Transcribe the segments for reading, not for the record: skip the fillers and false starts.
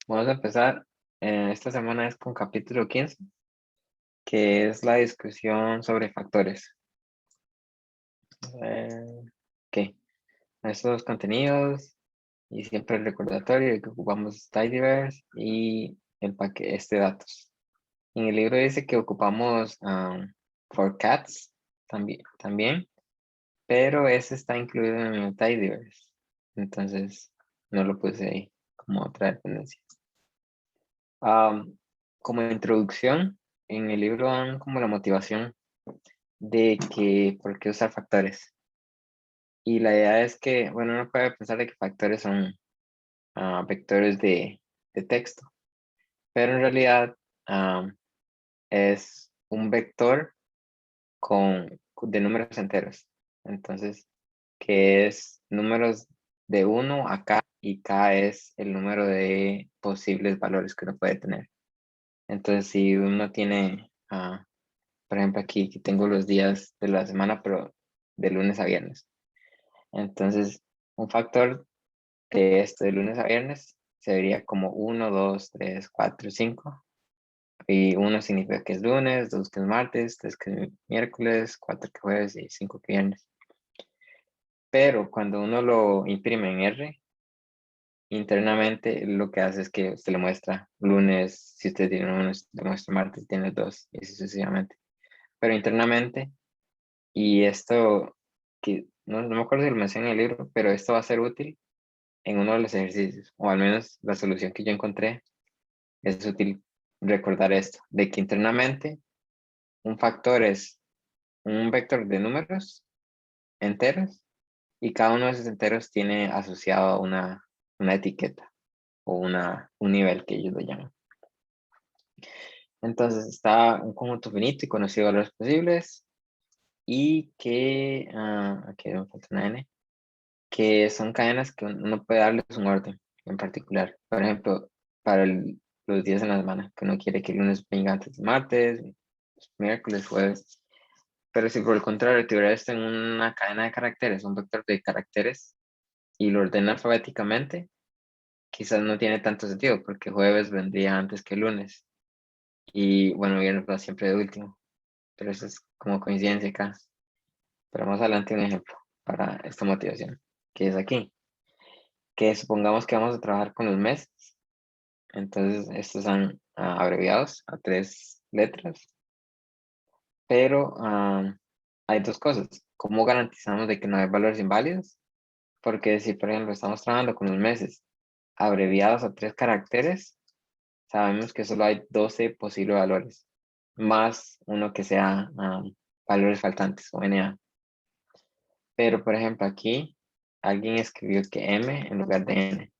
Vamos a empezar. Esta semana es con capítulo 15, que es la discusión sobre factores. Ok, estos contenidos y siempre el recordatorio de que ocupamos tidyverse y el paquete datos. En el libro dice que ocupamos for cats también, pero ese está incluido en el tidyverse. Entonces no lo puse ahí como otra dependencia. Como introducción, en el libro dan como la motivación de que por qué usar factores. Y la idea es que, bueno, uno puede pensar de que factores son vectores de texto, pero en realidad es un vector de números enteros. Entonces, que es números de 1 a k, y k es el número de posibles valores que uno puede tener. Entonces, si uno tiene, por ejemplo, aquí tengo los días de la semana, pero de lunes a viernes. Entonces, un factor de esto de lunes a viernes se vería como 1, 2, 3, 4, 5. Y 1 significa que es lunes, 2 que es martes, 3 que es miércoles, 4 que jueves y 5 que viernes. Pero cuando uno lo imprime en R, internamente lo que hace es que usted le muestra lunes, si usted tiene uno, le muestra martes, tiene 2, y así sucesivamente. Pero internamente, y esto, que no me acuerdo si lo mencioné en el libro, pero esto va a ser útil en uno de los ejercicios, o al menos la solución que yo encontré es útil recordar esto, de que internamente un factor es un vector de números enteros, y cada uno de esos enteros tiene asociado una etiqueta o un nivel que ellos lo llaman. Entonces está un conjunto finito y conocido de valores posibles, y que, aquí me falta una n, que son cadenas que uno puede darles un orden en particular. Por ejemplo, para los días en la semana, que uno quiere que el lunes venga antes de martes, miércoles, jueves. Pero si por el contrario tuviera esto en una cadena de caracteres, un vector de caracteres, y lo ordena alfabéticamente, quizás no tiene tanto sentido, porque jueves vendría antes que lunes. Y bueno, viernes va siempre de último. Pero eso es como coincidencia acá. Pero más adelante un ejemplo para esta motivación, que es aquí. Que supongamos que vamos a trabajar con los meses. Entonces, estos son abreviados a 3 letras. Pero hay dos cosas. ¿Cómo garantizamos de que no hay valores inválidos? Porque si, por ejemplo, estamos trabajando con los meses abreviados a 3 caracteres, sabemos que solo hay 12 posibles valores, más uno que sea valores faltantes o NA. Pero, por ejemplo, aquí alguien escribió que M en lugar de N.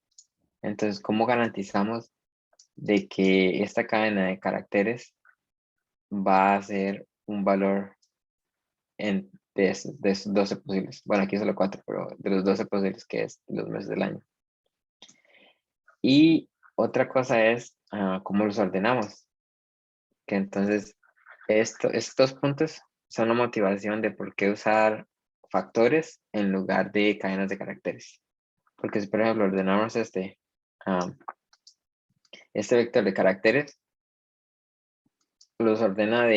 Entonces, ¿cómo garantizamos de que esta cadena de caracteres va a ser un valor de esos 12 posibles? Bueno, aquí solo 4, pero de los 12 posibles que es los meses del año. Y otra cosa es cómo los ordenamos. Que entonces, estos puntos son la motivación de por qué usar factores en lugar de cadenas de caracteres. Porque si, por ejemplo, ordenamos este vector de caracteres, los ordena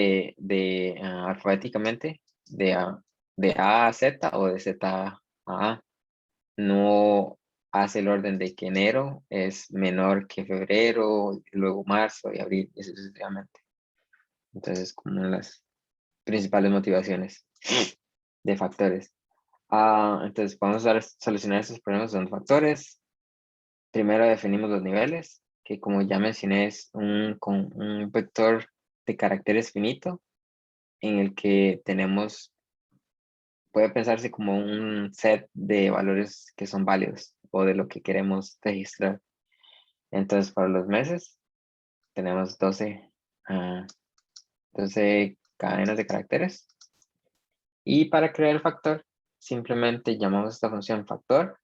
alfabéticamente de A a Z o de Z a A. No hace el orden de que enero es menor que febrero, luego marzo y abril, y sucesivamente. Entonces, como una de las principales motivaciones de factores. Entonces, vamos a solucionar estos problemas usando factores. Primero definimos los niveles, que como ya mencioné es con un vector de caracteres finito, en el que puede pensarse como un set de valores que son válidos o de lo que queremos registrar. Entonces, para los meses tenemos 12 cadenas de caracteres. Y para crear el factor, simplemente llamamos esta función factor,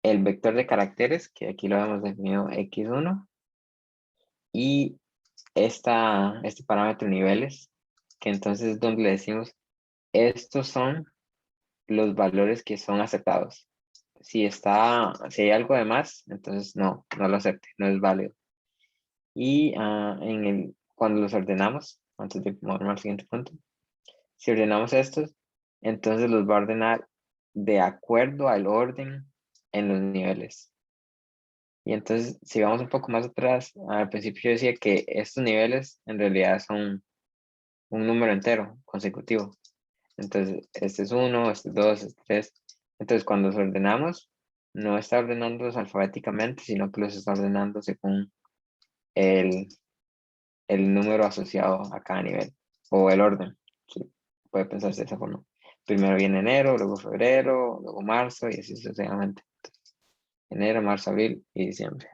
el vector de caracteres, que aquí lo hemos definido x1, y este parámetro niveles, que entonces es donde le decimos, estos son los valores que son aceptados. si hay algo de más, entonces no lo acepte, no es válido. Y cuando los ordenamos, antes de moverme al siguiente punto, si ordenamos estos, entonces los va a ordenar de acuerdo al orden en los niveles. Y entonces, si vamos un poco más atrás, al principio yo decía que estos niveles en realidad son un número entero consecutivo. Entonces, este es 1, este es 2, este es 3. Entonces, cuando los ordenamos, no está ordenándolos alfabéticamente, sino que los está ordenando según el, el número asociado a cada nivel, o el orden. Sí, puede pensarse de esa forma. Primero viene enero, luego febrero, luego marzo, y así sucesivamente. Enero, marzo, abril y diciembre.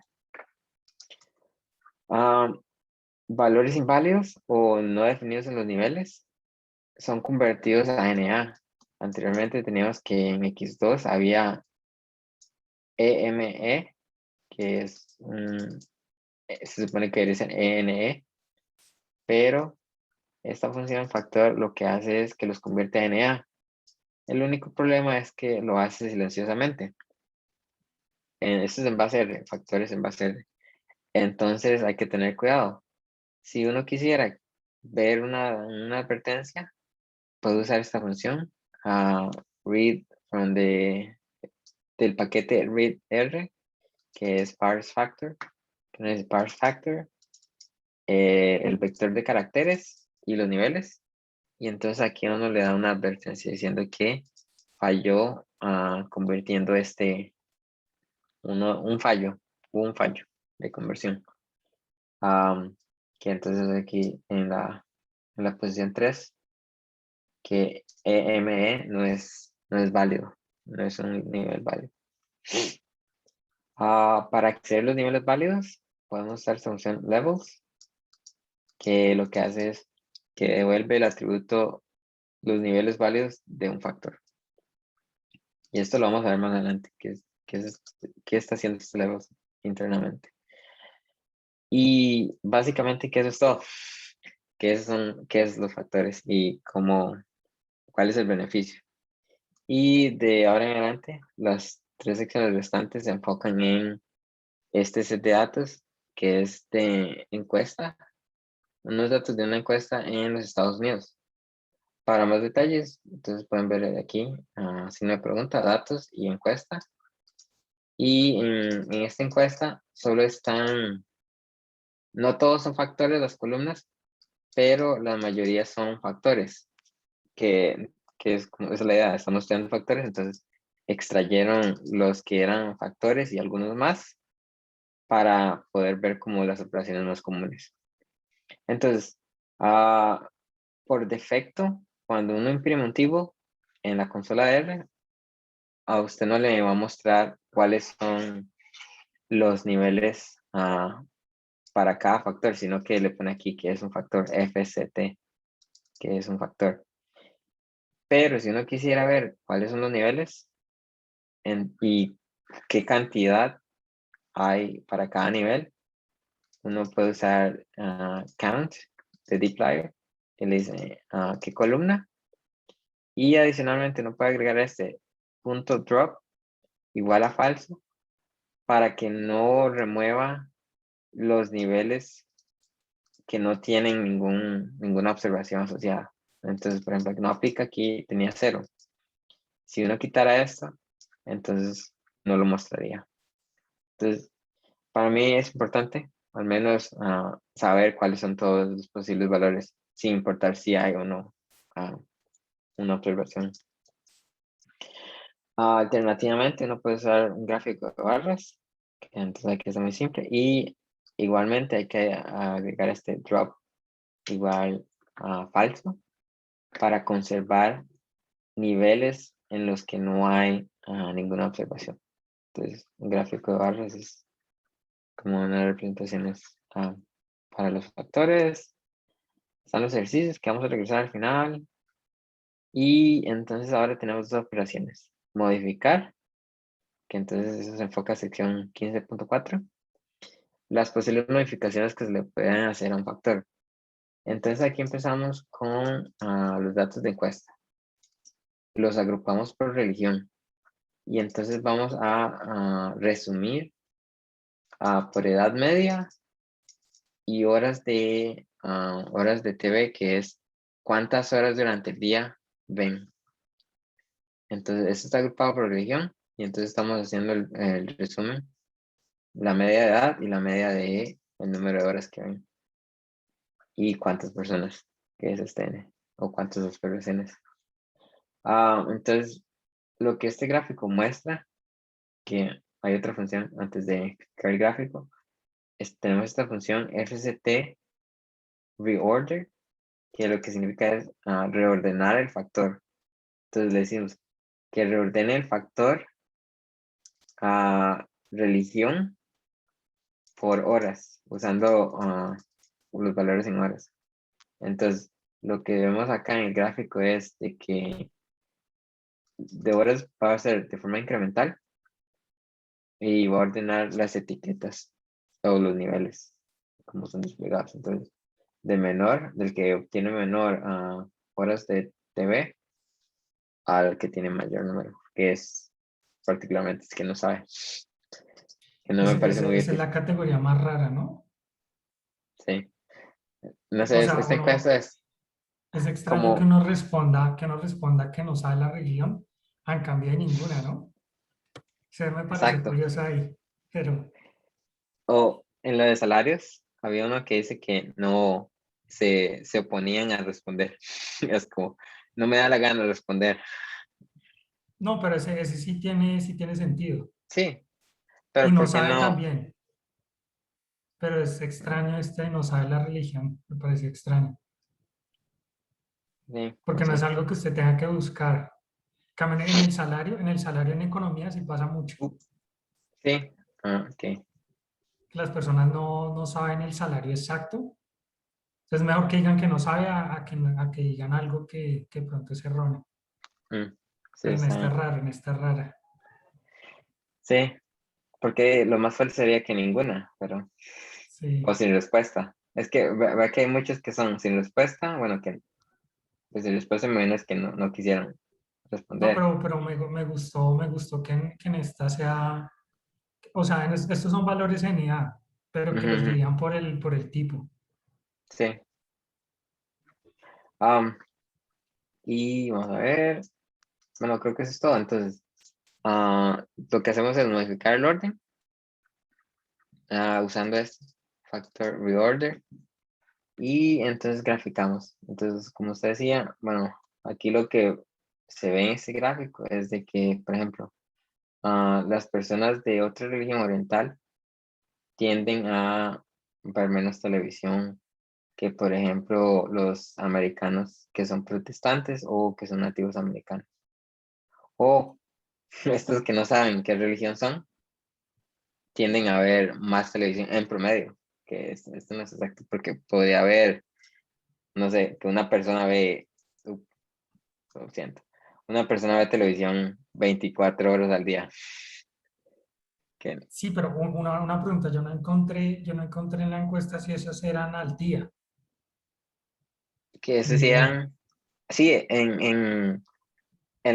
Valores inválidos o no definidos en los niveles son convertidos a NA. Anteriormente teníamos que en X2 había EME, que es, se supone que debe ser ENE, pero esta función factor lo que hace es que los convierte a NA. El único problema es que lo hace silenciosamente. Esto es en base R, factores en base R. Entonces hay que tener cuidado. Si uno quisiera ver una advertencia, puede usar esta función, read from del paquete readr, que es parse factor, que no es parse factor, el vector de caracteres y los niveles. Y entonces aquí uno le da una advertencia diciendo que falló convirtiendo un fallo de conversión. Que entonces aquí en la posición 3, que EME no es válido, no es un nivel válido. Para acceder a los niveles válidos, podemos usar esta función levels, que lo que hace es que devuelve el atributo los niveles válidos de un factor. Y esto lo vamos a ver más adelante, qué está haciendo este levels internamente. Y básicamente, ¿qué es todo? ¿Qué es los factores y cuál es el beneficio? Y de ahora en adelante, las 3 secciones restantes se enfocan en este set de datos, que es de encuesta, unos datos de una encuesta en los Estados Unidos. Para más detalles, entonces pueden ver aquí, signo de pregunta, datos y encuesta. Y en esta encuesta solo están, no todos son factores las columnas, pero la mayoría son factores, que es como es la idea, estamos estudiando factores, entonces extrayeron los que eran factores y algunos más para poder ver como las operaciones más comunes. Entonces, por defecto, cuando uno imprime un table en la consola de R, a usted no le va a mostrar cuáles son los niveles para cada factor, sino que le pone aquí que es un factor FCT, que es un factor. Pero si uno quisiera ver cuáles son los niveles y qué cantidad hay para cada nivel, uno puede usar count de dplyr, y le dice qué columna, y adicionalmente uno puede agregar este punto drop igual a falso para que no remueva los niveles que no tienen ninguna observación asociada. Entonces, por ejemplo, no aplica aquí, tenía 0. Si uno quitara esto, entonces no lo mostraría. Entonces, para mí es importante al menos saber cuáles son todos los posibles valores, sin importar si hay o no una observación. Alternativamente, uno puede usar un gráfico de barras, entonces aquí está muy simple, y igualmente hay que agregar este drop igual a falso para conservar niveles en los que no hay ninguna observación. Entonces, un gráfico de barras es como una representación para los factores. Están los ejercicios que vamos a regresar al final. Y entonces ahora tenemos dos operaciones. Modificar, que entonces eso se enfoca a sección 15.4. Las posibles modificaciones que se le pueden hacer a un factor. Entonces aquí empezamos con los datos de encuesta. Los agrupamos por religión. Y entonces vamos a resumir por edad media y horas de TV, que es cuántas horas durante el día ven. Entonces, esto está agrupado por religión y entonces estamos haciendo el resumen, la media de edad y la media de el número de horas que ven y cuántas personas que sostiene o cuántas observaciones. Entonces, lo que este gráfico muestra, que hay otra función antes de explicar el gráfico, tenemos esta función FCT reorder, que lo que significa es reordenar el factor. Entonces le decimos que reordene el factor religión por horas, usando los valores en horas. Entonces, lo que vemos acá en el gráfico es de que de horas va a ser de forma incremental y va a ordenar las etiquetas o los niveles, como son desplegados. Entonces, del que obtiene menor horas de TV al que tiene mayor número, que es particularmente es que no sabe, que no me parece muy Esa es útil. la categoría más rara, ¿no? Sí, no O sé, sea, esta encuesta es es extraño como, que uno responda que no sabe la religión, a cambio de ninguna, ¿no? Se me pareció exacto. curioso ahí, pero O en lo de salarios, había uno que dice que no se oponían a responder. Es como, no me da la gana de responder. no, pero ese sí tiene sentido. Sí, Y pero no ¿por qué sabe no? también, pero es extraño y no sabe la religión, me pareció extraño, Sí, no porque no es sé. algo que usted tenga que buscar. Cambio en el salario en economía sí pasa mucho. Sí, ok. Que las personas no saben el salario exacto. Entonces es mejor que digan que no sabe a que digan algo que pronto es erróneo. Sí, Pero en está esta es bien. raro, en esta es rara. Sí, porque lo más fácil sería que ninguna, pero, o Sí. sin respuesta. Es que ve que hay muchos que son sin respuesta, bueno, que pues sin respuesta me imagino es que no quisieron No, responder. pero me gustó que en esta sea, o sea, estos son valores en IA, pero que Ujú, los ujú. dirían por el tipo. Sí. Am, y vamos a ver. Bueno, creo que eso es todo. Entonces, lo que hacemos es modificar el orden usando este factor reorder y entonces graficamos. Entonces, como usted decía, bueno, aquí lo que se ve en este gráfico es de que, por ejemplo, las personas de otra religión oriental tienden a ver menos televisión que, por ejemplo, los americanos que son protestantes o que son nativos americanos. O estos que no saben qué religión son, tienden a ver más televisión en promedio, que esto no es exacto, porque podría haber, no sé, que una persona ve, lo siento, una persona ve televisión 24 horas al día, que, Sí, pero una pregunta, yo no encontré en la encuesta si esas eran al día, que ese ni sí idea. eran, sí, en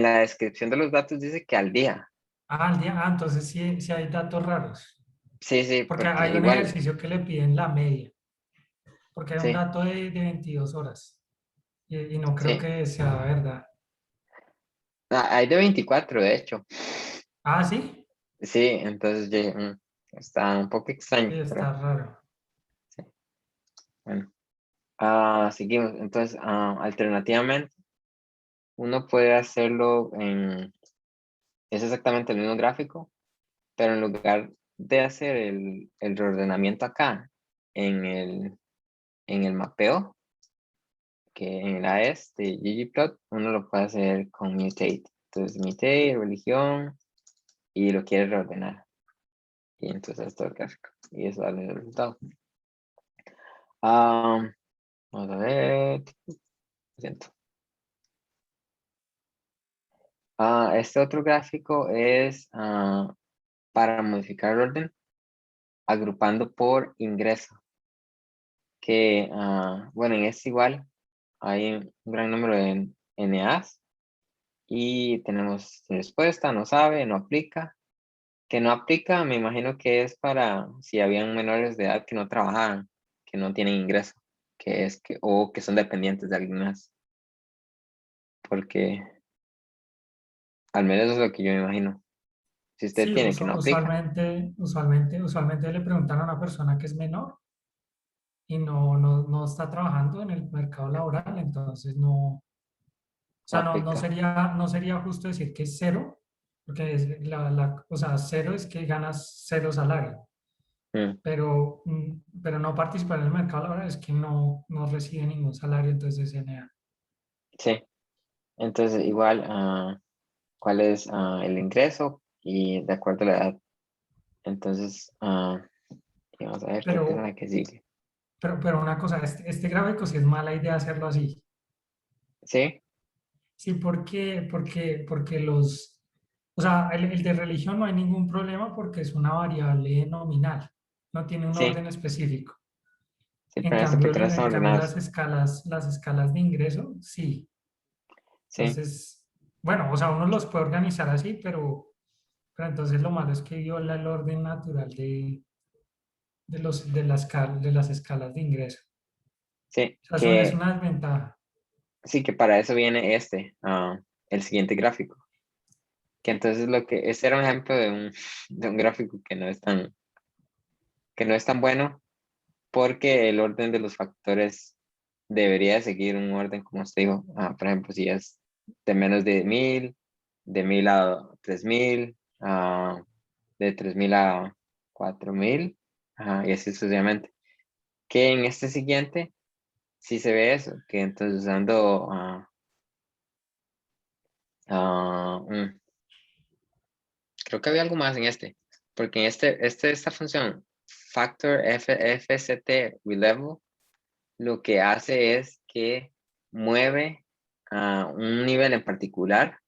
la descripción de los datos dice que al día, Al día, entonces sí hay datos raros, sí, sí, porque porque hay un igual, ejercicio que le piden la media, porque hay un sí, dato de 22 horas y no creo sí, que sea verdad. hay de 24 de hecho, Ah, sí, sí, entonces está un poco sí, extraño, está pero raro. sí, bueno. Seguimos. Entonces, alternativamente, uno puede hacerlo es exactamente el mismo gráfico, pero en lugar de hacer el reordenamiento acá en el mapeo, que en el AES de ggplot, uno lo puede hacer con mutate. Entonces, mutate, religión, y lo quiere reordenar. Y entonces esto es el gráfico. Y eso da el resultado. Ah, Vamos a ver. Lo siento. Este otro gráfico es para modificar el orden, agrupando por ingreso, que, bueno, en este igual hay un gran número de NAs Y tenemos sin respuesta, no sabe, no aplica. Que no aplica, me imagino que es para si habían menores de edad que no trabajaban, que no tienen ingreso, que es que, o que son dependientes de alguien más. Porque al menos eso es lo que yo me imagino. Si usted Sí, tiene que no aplica, usualmente le preguntan a una persona que es menor y no está trabajando en el mercado laboral, entonces no, o no sea, aplica. no sería justo decir que es cero, porque o sea, cero es que ganas cero salario, Mm, pero no participar en el mercado laboral es que no recibe ningún salario, entonces es NA. sí, entonces igual, ¿cuál es el ingreso? Y de acuerdo a la edad. Entonces, y vamos a ver, creo que es Pero, la que sigue. pero una cosa, este gráfico sí es mala idea hacerlo así. Sí, Sí, porque o sea, el de religión no hay ningún problema porque es una variable nominal, no tiene un sí, orden específico. sí, pero este porque no están En cambio ordenados. las escalas de ingreso, sí. Sí, Entonces, bueno, o sea, uno los puede organizar así, pero entonces lo malo es que viola el orden natural de las escalas de ingreso. sí, O sea, es una desventaja. sí, que para eso viene el siguiente gráfico. Que entonces este era un ejemplo de un gráfico que no es tan bueno porque el orden de los factores debería de seguir un orden, como usted dijo. Por ejemplo, si es de menos de 1000 a 3000, de 3000 a 4000, y así sucesivamente. Que en este siguiente sí se ve eso, que entonces usando mm, creo que había algo más en este, porque en esta función factor fct relevel lo que hace es que mueve a un nivel en particular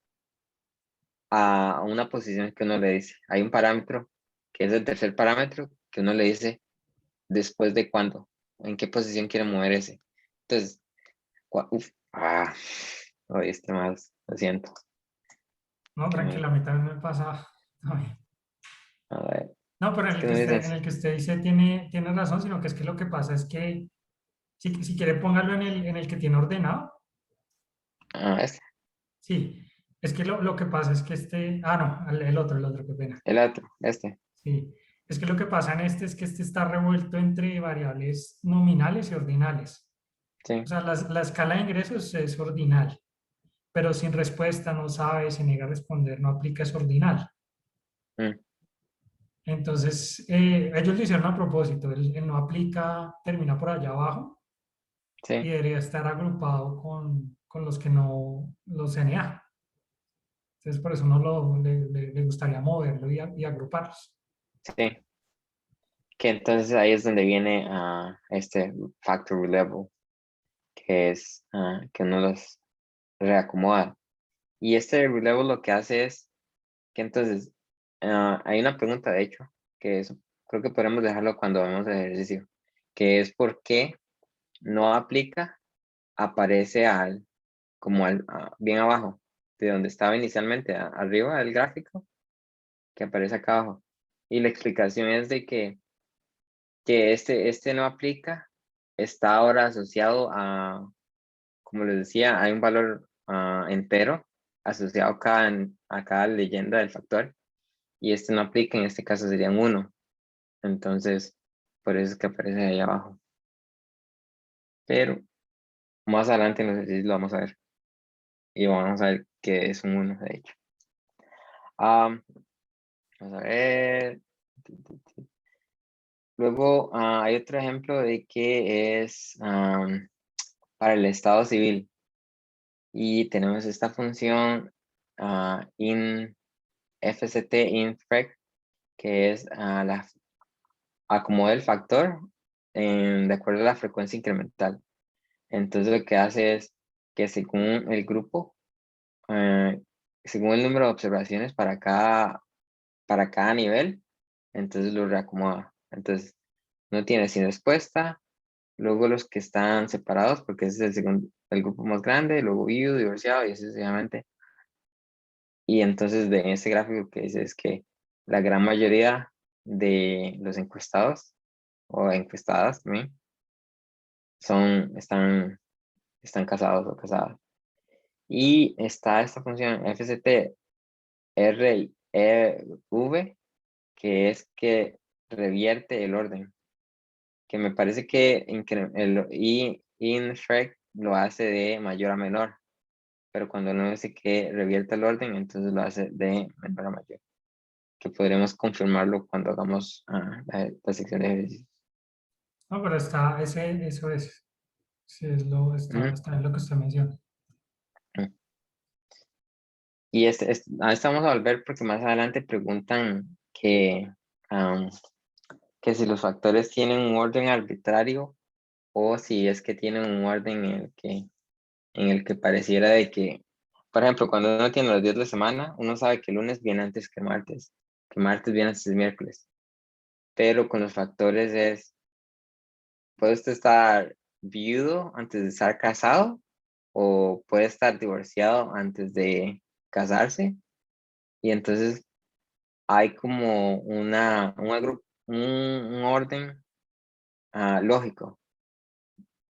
a una posición que uno le dice. Hay un parámetro que es el tercer parámetro que uno le dice después de cuándo, en qué posición quiere mover ese. Entonces, uf, hoy este más, lo siento. No, tranquila, a mí también me pasa. A ver, No, pero es que no en dices, el que usted dice tiene razón, sino que es que lo que pasa es que si quiere póngalo en el que tiene ordenado. este, Sí, es que lo que pasa es que no, el otro, qué pena. el otro, este, Sí, es que lo que pasa en este es que este está revuelto entre variables nominales y ordinales. O sí, sea, la escala de ingresos es ordinal, pero sin respuesta, no sabe, se niega a responder, no aplica, es ordinal. mm, Entonces, ellos lo hicieron a propósito, el no aplica termina por allá abajo y sí, debería estar agrupado con los que no, los NA. Entonces, por eso le gustaría moverlo y agruparlos. sí. Que entonces ahí es donde viene este factor level, que es que uno los reacomoda. Y este relevo lo que hace es que entonces hay una pregunta, de hecho, que es, creo que podemos dejarlo cuando vemos el ejercicio, que es por qué no aplica, aparece como bien abajo, de donde estaba inicialmente, arriba del gráfico, que aparece acá abajo. Y la explicación es de que este no aplica, está ahora asociado como les decía, hay un valor entero asociado a cada leyenda del factor y este no aplica, en este caso serían uno. Entonces, por eso es que aparece ahí abajo. Pero más adelante en los ejercicios lo vamos a ver y vamos a ver que es un uno, de hecho. Vamos a ver. Luego hay otro ejemplo de que es para el estado civil y tenemos esta función in fct infrec que es acomoda el factor de acuerdo a la frecuencia incremental. Entonces lo que hace es que según el grupo, eh, según el número de observaciones para cada nivel, entonces lo reacomoda. Entonces no tiene sin respuesta, luego los que están separados, porque ese es el grupo más grande, luego vivo, divorciado y así sucesivamente. Y entonces de ese gráfico que dice es que la gran mayoría de los encuestados o encuestadas también están casados o casadas. Y está esta función FCTRV, que es que revierte el orden, que me parece que el infrec lo hace de mayor a menor, pero cuando uno dice que revierte el orden, entonces lo hace de menor a mayor, que podremos confirmarlo cuando hagamos la sección de ejercicios. No, pero eso es. Sí, Ujú, está en lo que usted menciona. ujú. Y a esto vamos a volver porque más adelante preguntan um, que si los factores tienen un orden arbitrario o si es que tienen un orden en el que pareciera de que, por ejemplo, cuando uno tiene los días de la semana, uno sabe que el lunes viene antes que martes viene antes del miércoles, pero con los factores puede usted estar viudo antes de estar casado o puede estar divorciado antes de casarse y entonces hay como un orden lógico.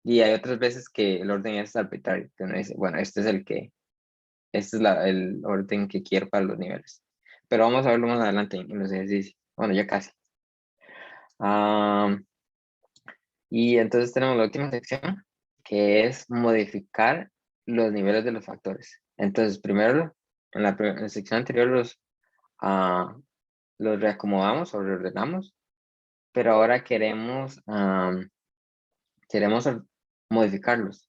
Y hay otras veces que el orden es arbitrario, que uno dice, bueno, este es el orden que quiero para los niveles. Pero vamos a verlo más adelante en los ejercicios. Bueno, ya casi. Am, y entonces tenemos la última sección, que es modificar los niveles de los factores. Entonces, primero, en la sección anterior ah, los reacomodamos o reordenamos, pero ahora queremos modificarlos.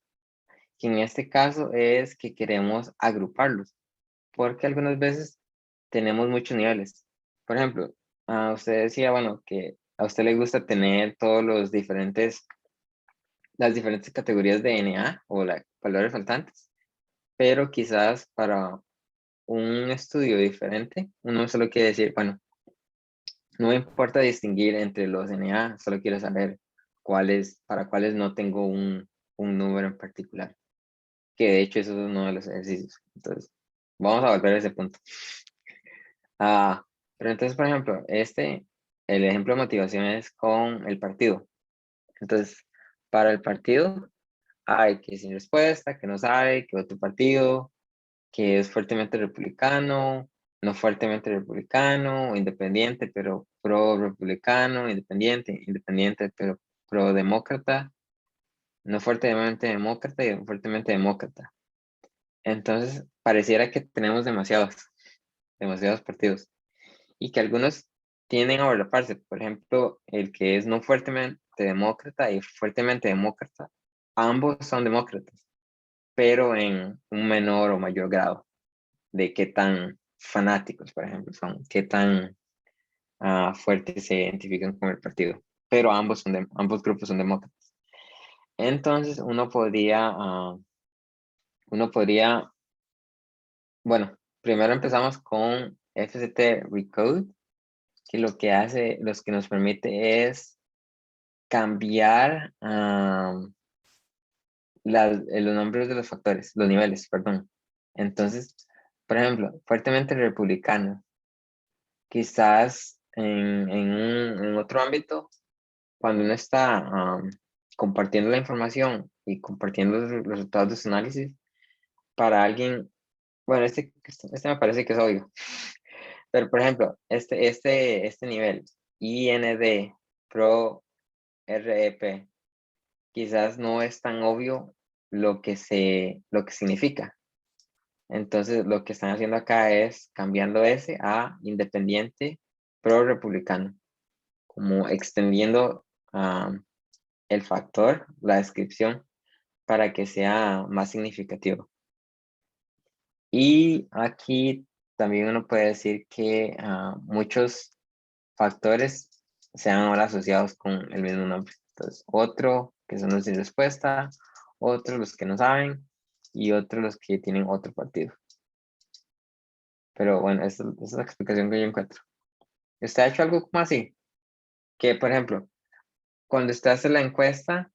Que en este caso es que queremos agruparlos, porque algunas veces tenemos muchos niveles. Por ejemplo, usted decía, bueno, que a usted le gusta tener las diferentes categorías de NA o valores faltantes, pero quizás para un estudio diferente, uno solo quiere decir, bueno, no me importa distinguir entre los NA, solo quiero saber para cuáles no tengo un número en particular, que de hecho eso es uno de los ejercicios. Entonces, vamos a volver a ese punto. Ah, pero entonces, por ejemplo, el ejemplo de motivación es con el partido. Entonces, para el partido hay que sin respuesta, que no sabe, que otro partido, que es fuertemente republicano, no fuertemente republicano, independiente, pero pro republicano, independiente, independiente, pero pro demócrata, no fuertemente demócrata y fuertemente demócrata. Entonces, pareciera que tenemos demasiados partidos y que algunos tienden a overlaparse. Por ejemplo, el que es no fuertemente demócrata y fuertemente demócrata, ambos son demócratas, pero en un menor o mayor grado de qué tan fanáticos, por ejemplo, son, qué tan fuertes se identifican con el partido. Pero ambos grupos son demócratas. Entonces, uno podría, bueno, primero empezamos con FCT Recode, que lo que hace, los que nos permite es cambiar los nombres de los factores, los niveles, perdón. Entonces, por ejemplo, fuertemente republicano, quizás en otro ámbito, cuando uno está compartiendo la información y compartiendo los resultados de su análisis, para alguien, bueno, este me parece que es obvio, pero por ejemplo, este nivel, IND, Pro, REP, quizás no es tan obvio lo que significa. Entonces, lo que están haciendo acá es cambiando ese a independiente pro republicano, como extendiendo el factor, la descripción, para que sea más significativo. Y aquí también uno puede decir que muchos factores sean ahora asociados con el mismo nombre. Entonces, otro que son los sin respuesta, otros los que no saben y otros los que tienen otro partido. Pero bueno, esa es la explicación que yo encuentro. ¿Usted ha hecho algo como así? Que, por ejemplo, cuando usted hace la encuesta,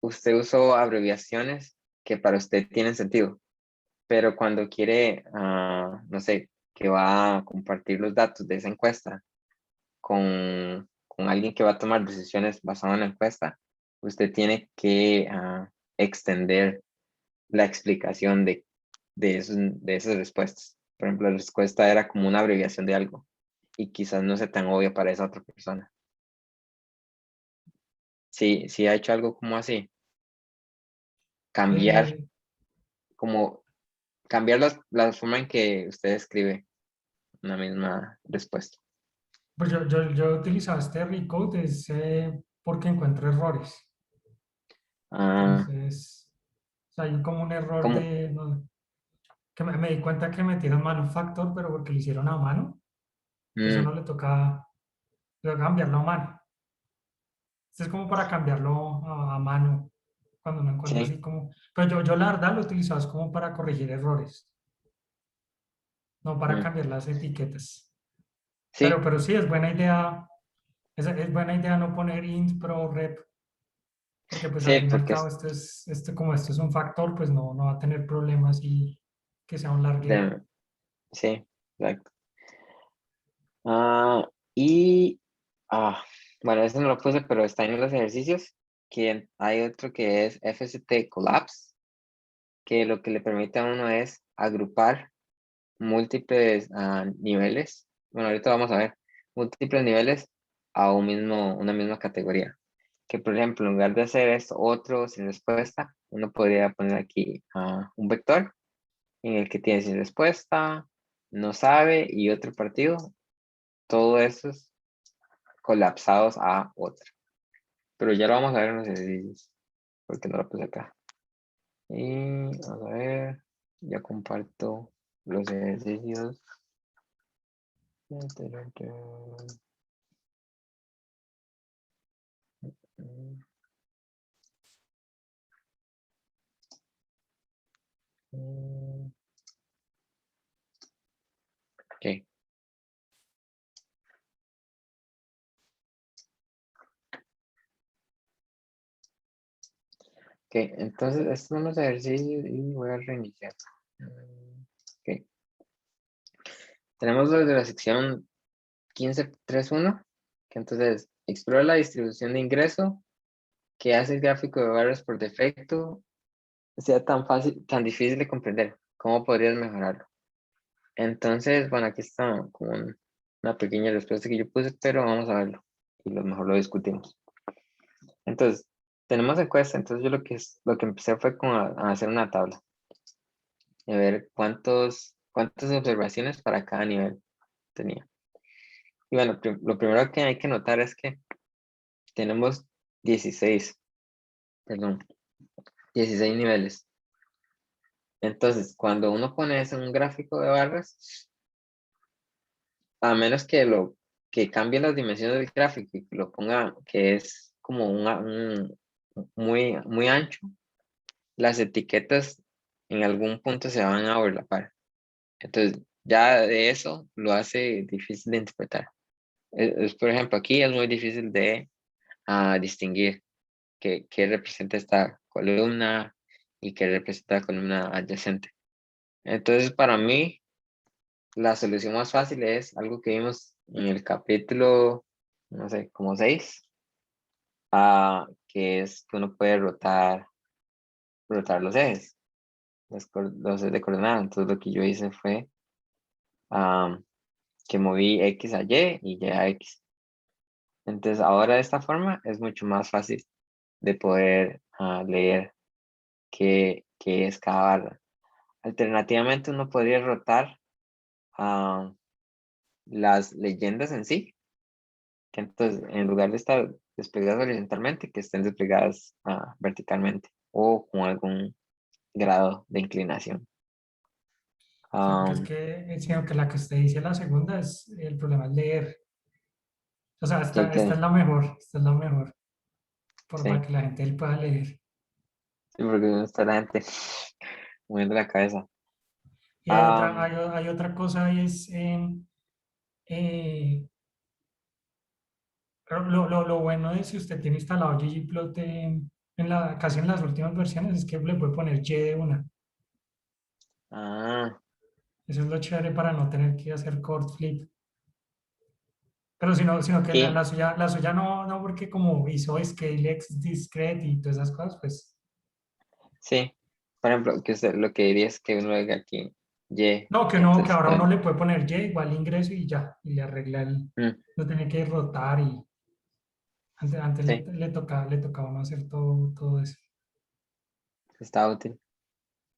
usted usó abreviaciones que para usted tienen sentido, pero cuando quiere, no sé, que va a compartir los datos de esa encuesta con alguien que va a tomar decisiones basadas en la encuesta, usted tiene que extender la explicación de esas respuestas. Por ejemplo, la respuesta era como una abreviación de algo y quizás no sea tan obvio para esa otra persona. Sí, sí ha hecho algo como así. Cambiar, Eh, como cambiar la forma en que usted escribe una misma respuesta. pues yo he utilizado este Recode es, porque encuentro errores. Ah, Entonces, o sea, hay como un error ¿cómo? de, que me di cuenta que metieron mal un factor, pero porque lo hicieron a mano. Entonces Mm, uno le toca cambiarlo a mano. Esto es como para cambiarlo a mano, cuando uno encuentra sí, así como... Pero yo la verdad lo utilizaba es como para corregir errores, no para mm, cambiar las etiquetas. sí, Pero sí, es buena idea, es buena idea no poner int, pro, rep, porque pues al sí, fin y al porque cabo como esto es un factor, pues no va a tener problemas y que sea un larguero. sí, exacto. Ah, y, ah, bueno, este no lo puse, pero está en los ejercicios, que hay otro que es FST Collapse, que lo que le permite a uno es agrupar múltiples niveles. Bueno, ahorita vamos a ver múltiples niveles a una misma categoría. Que por ejemplo, en lugar de hacer esto otro sin respuesta, uno podría poner aquí un vector en el que tiene sin respuesta, no sabe y otro partido, todo esos colapsados a otro. Pero ya lo vamos a ver en los ejercicios, porque no lo puse acá. Y vamos a ver, ya comparto los ejercicios. Ok, ok, entonces estos son los ejercicios y voy a reiniciar. Ok, tenemos los de la sección 15.3.1, que entonces explora la distribución de ingreso que hace el gráfico de barras por defecto sea tan fácil, tan difícil de comprender. ¿Cómo podrías mejorarlo? Entonces, bueno, aquí está como una pequeña respuesta que yo puse, pero vamos a verlo y lo mejor lo discutimos. Entonces, tenemos encuesta, entonces yo lo que empecé fue con a hacer una tabla y a ver cuántas observaciones para cada nivel tenía. Y bueno, lo primero que hay que notar es que tenemos 16, perdón, 16 niveles. Entonces, cuando uno pone eso en un gráfico de barras, a menos que cambie las dimensiones del gráfico y que lo ponga que es como un muy, muy ancho, las etiquetas en algún punto se van a overlapar. Entonces, ya de eso lo hace difícil de interpretar. Por ejemplo, aquí es muy difícil de distinguir qué representa esta columna y qué representa la columna adyacente. Entonces, para mí, la solución más fácil es algo que vimos en el capítulo, no sé, como 6, que es que uno puede rotar los ejes, los ejes de coordenadas. Entonces, lo que yo hice fue ah, que moví X a Y y Y a X. Entonces, ahora de esta forma es mucho más fácil de poder leer qué es cada barra. Alternativamente, uno podría rotar ah, las leyendas en sí, que entonces en lugar de estar desplegadas horizontalmente, que estén desplegadas verticalmente o con algún grado de inclinación. Sino que es Um, sino que la que usted dice la segunda es el problema es leer. O sea, sí, esta es la mejor, esta es la mejor, para sí, que la gente él pueda leer. sí, porque no está la gente moviendo la cabeza. Y Um, hay otra cosa y es, eh, pero lo bueno de si usted tiene instalado ggplot casi en las últimas versiones es que le puede poner y de una. ah, Eso es lo chévere para no tener que hacer court flip. Pero sino que Sí, la suya no, no, porque como hizo ScaleX discrete y todas esas cosas, pues sí. Por ejemplo, que usted lo que diría es que uno diga aquí Y, no, que entonces, ahora uno le puede poner Y igual ingreso y ya, y le arregla mm, no tiene que rotar y antes sí, le tocaba no hacer todo eso. está útil.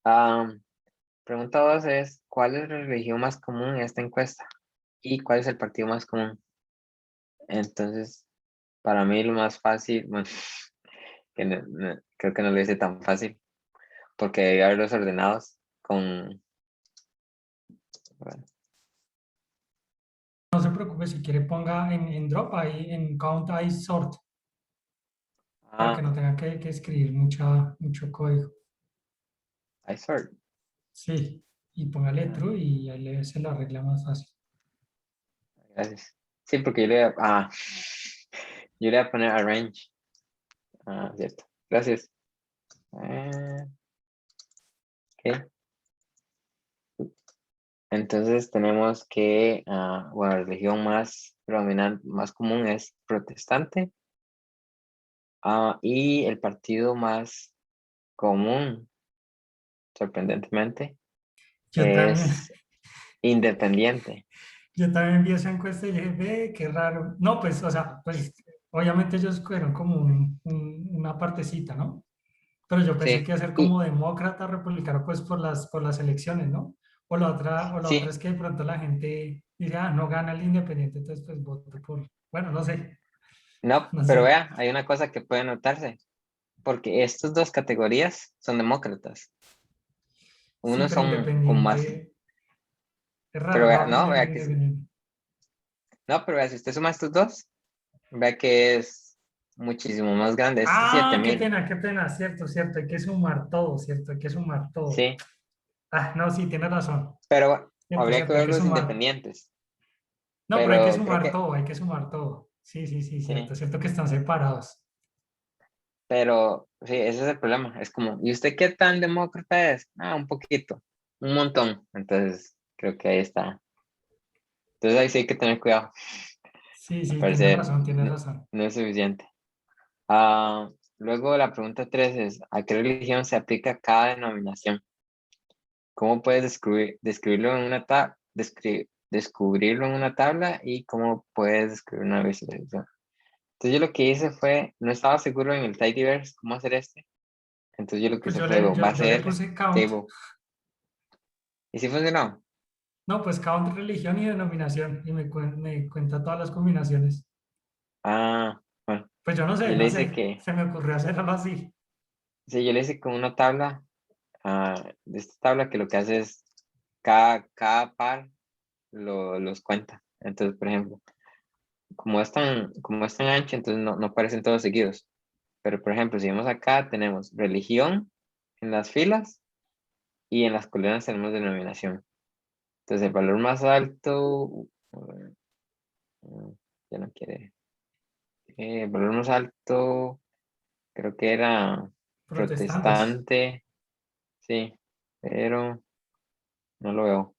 Ah, pregunta 2 es, ¿cuál es la religión más común en esta encuesta? ¿Y cuál es el partido más común? Entonces, para mí lo más fácil, bueno, que creo que no lo hice tan fácil, porque debía haberlos ordenados con, bueno, No se preocupe, si quiere ponga en drop ahí, en count I sort, para que ah, no tenga que escribir mucho código. I sort, Sí, y póngale ah, true y ahí se lo arregla más fácil. gracias. Sí, porque yo le voy a poner arrange, cierto, gracias. Ah, ok. Entonces tenemos que, bueno, la religión más predominante, más común es protestante, y el partido más común, sorprendentemente, Yo también, es independiente. yo también vi esa encuesta y dije, ve, qué raro. No, pues, o sea, pues, obviamente ellos fueron como una partecita, ¿no? Pero yo pensé que Sí, iba a ser y como demócrata, republicano, pues por las elecciones, ¿no? O la otra sí, es que de pronto la gente dice, ah, no gana el independiente, entonces pues voto por, bueno, no sé, no, no pero sé. vea, hay una cosa que puede notarse, porque estas dos categorías son demócratas. Sí, Unos pero son con más, independiente, es pero raro, vea, no, no, vea que, independiente. no, pero vea, si usted suma estos dos, vea que es muchísimo más grande, es Ah, 7,000. qué pena, cierto, cierto, hay que sumar todo, cierto, hay que sumar todo. Sí, Ah, no, sí, tienes razón, pero bueno, cierto, habría que cierto, hay ver que los sumar. independientes, No, pero hay que pero creo sumar que todo, hay que sumar todo. Sí, sí, sí, cierto, sí, cierto que están separados. pero sí, ese es el problema. Es como, ¿y usted qué tan demócrata es? Un poquito, un montón. Entonces, creo que ahí está. Entonces ahí sí hay que tener cuidado. Sí, Al sí, parecer, tienes no, razón. no es suficiente. Ah, luego la pregunta 3 es, ¿a qué religión se aplica cada denominación? ¿Cómo puedes describirlo en una descubrirlo en una tabla y cómo puedes describir una visualización? Entonces yo lo que hice fue, no estaba seguro en el tidyverse cómo hacer este. Entonces yo lo que Pues hice fue yo base le R, puse count. table. ¿Y si funcionó? No, pues count religión y denominación y me cuenta todas las combinaciones. Bueno, Pues yo yo le no hice sé, que, se me ocurrió hacerlo así. sí, yo le hice con una tabla, de esta tabla que lo que hace es cada par los cuenta. Entonces, por ejemplo, como es tan ancho, entonces no aparecen todos seguidos. Pero, por ejemplo, si vemos acá, tenemos religión en las filas y en las columnas tenemos denominación. Entonces, el valor más alto, mm, ya no quiere. El valor más alto creo que era Protestantes. protestante, sí, pero no lo veo.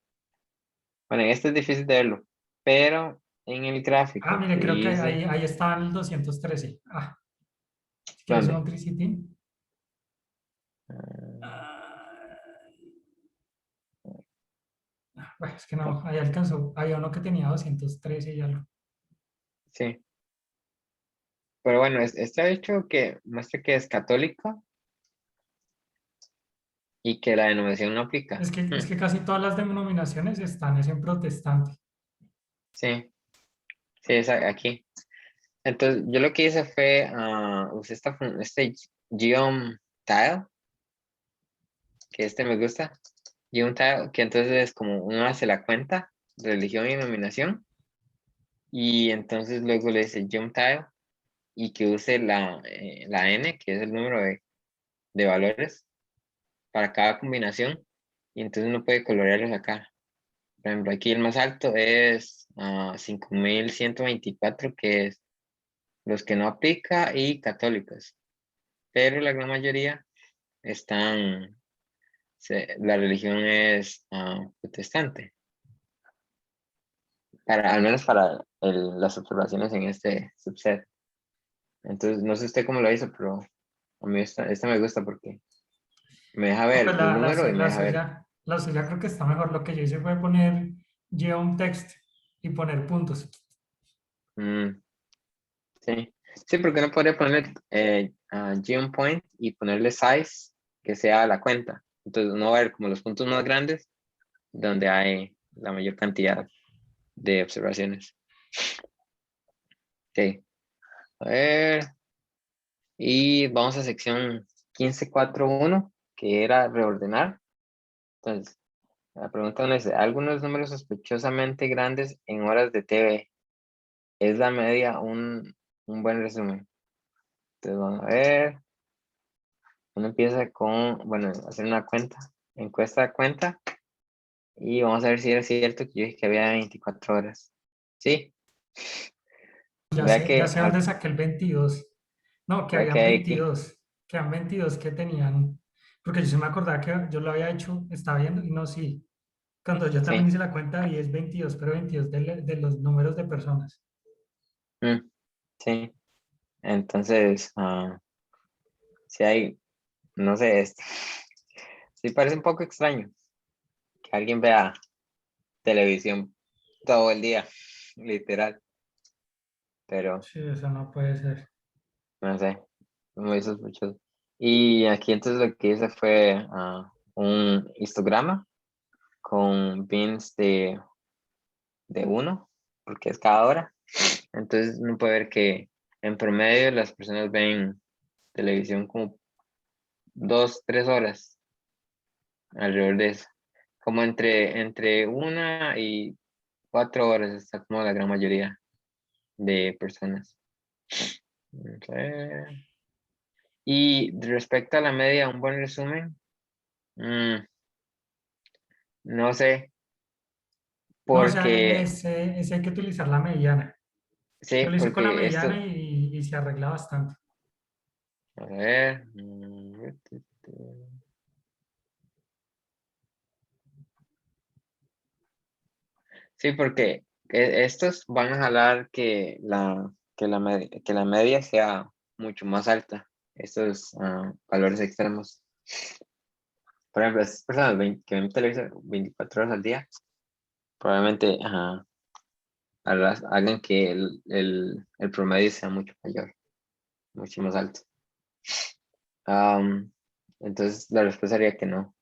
Bueno, en este es difícil de verlo, pero en el Ah, gráfico mire, que creo que hice, ahí está el 213. Ah, si quieres un ¿dónde? tricitín. Ah, Bueno, es que no, no, ahí alcanzó. Había uno que tenía 213 y algo. sí, pero bueno, este ha hecho que muestra que es católico y que la denominación no aplica. Es que casi todas las denominaciones están es en protestante. Sí, sí, es aquí. Entonces, yo lo que hice fue, usé este Geom Tile, que este me gusta, Geom Tile, que entonces es como uno hace la cuenta, religión y denominación, y entonces luego le dice Geom Tile, y que use la N, que es el número de valores para cada combinación, y entonces uno puede colorearlos acá. Por ejemplo, aquí el más alto es 5,124, que es los que no aplica y católicos, pero la gran mayoría están la religión es protestante. Al menos para las observaciones en este subset. Entonces, no sé usted cómo lo hizo, pero a mí esta me gusta porque me deja No, ver pues el número y me deja ver. la suya creo que está mejor. Lo que yo hice fue poner lleva un text y poner puntos. Mm, sí. Sí, porque no podría poner Geom Point y ponerle size que sea la cuenta. Entonces uno va a ver como los puntos más grandes donde hay la mayor cantidad de observaciones. Ok. A ver. Y vamos a sección 15.4.1, que era reordenar. Entonces, la pregunta es, algunos números sospechosamente grandes en horas de TV. ¿Es la media un buen resumen? Entonces, vamos a ver. Uno empieza con, bueno, hacer una cuenta, encuesta de cuenta, y vamos a ver si era cierto que yo dije que había 24 horas. Sí, vea Ya que, sé dónde saqué el 22. No, que vea que habían hay que, 22. Que habían 22 que tenían. Porque yo se me acordaba que yo lo había hecho, estaba viendo y no, sí. Cuando yo también sí, hice la cuenta y es 22, pero 22 de los números de personas. mm, sí. Entonces, si hay, no sé, sí parece un poco extraño que alguien vea televisión todo el día, literal, pero Sí, eso no puede ser. no sé, muy sospechoso. Y aquí entonces lo que hice fue un histograma con bins de 1, porque es cada hora. Entonces uno puede ver que en promedio las personas ven televisión como 2, 3 horas alrededor de eso. Como entre 1 y 4 horas está como la gran mayoría de personas. Ok. Y respecto a la media, un buen resumen, mm, no sé, No, o sea, porque, ese hay que utilizar la mediana. Yo sí, lo hice con la porque esto, mediana y se arregla bastante. a ver, sí, porque estos van a jalar que la media sea mucho más alta, estos valores extremos. Por ejemplo, estas personas que ven televisión 24 horas al día, probablemente hagan que el promedio sea mucho mayor, mucho más alto. Am, entonces, la respuesta sería que no.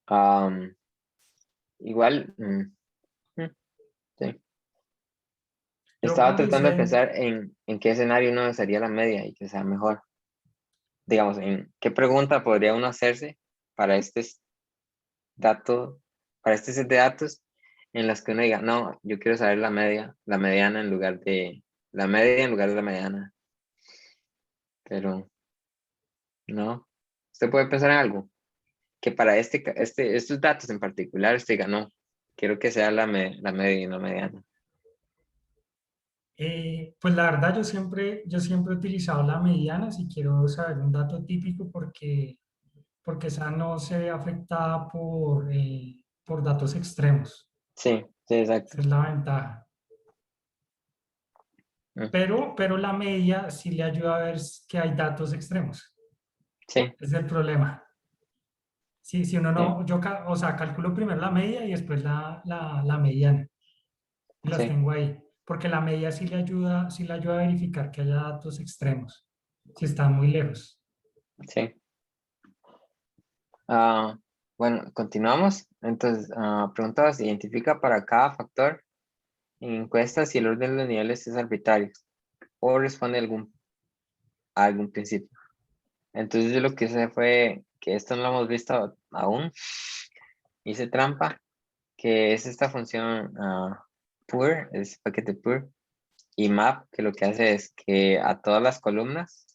Am, igual, mm, sí. Yo Estaba cuando tratando de hice, pensar en qué escenario uno sería la media y que sea mejor. Digamos, en qué pregunta podría uno hacerse para dato, para este set de datos en las que uno diga, no, yo quiero saber la mediana en lugar de la media en lugar de la mediana. Pero no. Usted puede pensar en algo que para estos datos en particular usted diga, no, quiero que sea la media y no mediana. pues la verdad yo siempre he utilizado la mediana si quiero saber un dato típico porque esa no se ve afectada por datos extremos. Sí, sí, Esa exacto. es la ventaja. Mm, Pero la media sí le ayuda a ver que hay datos extremos. sí, Ese es el problema. Si uno sí, no, o sea, calculo primero la media y después la mediana. Y las sí, tengo ahí. Porque la media sí le ayuda a verificar que haya datos extremos. Si están muy lejos. sí. Ah, bueno, continuamos. Entonces, preguntas, identifica para cada factor en encuestas si el orden de los niveles es arbitrario o responde a algún principio. Entonces, yo lo que hice fue que esto no lo hemos visto aún. Hice trampa, que es esta función pur, es paquete pur, y map, que lo que hace es que a todas las columnas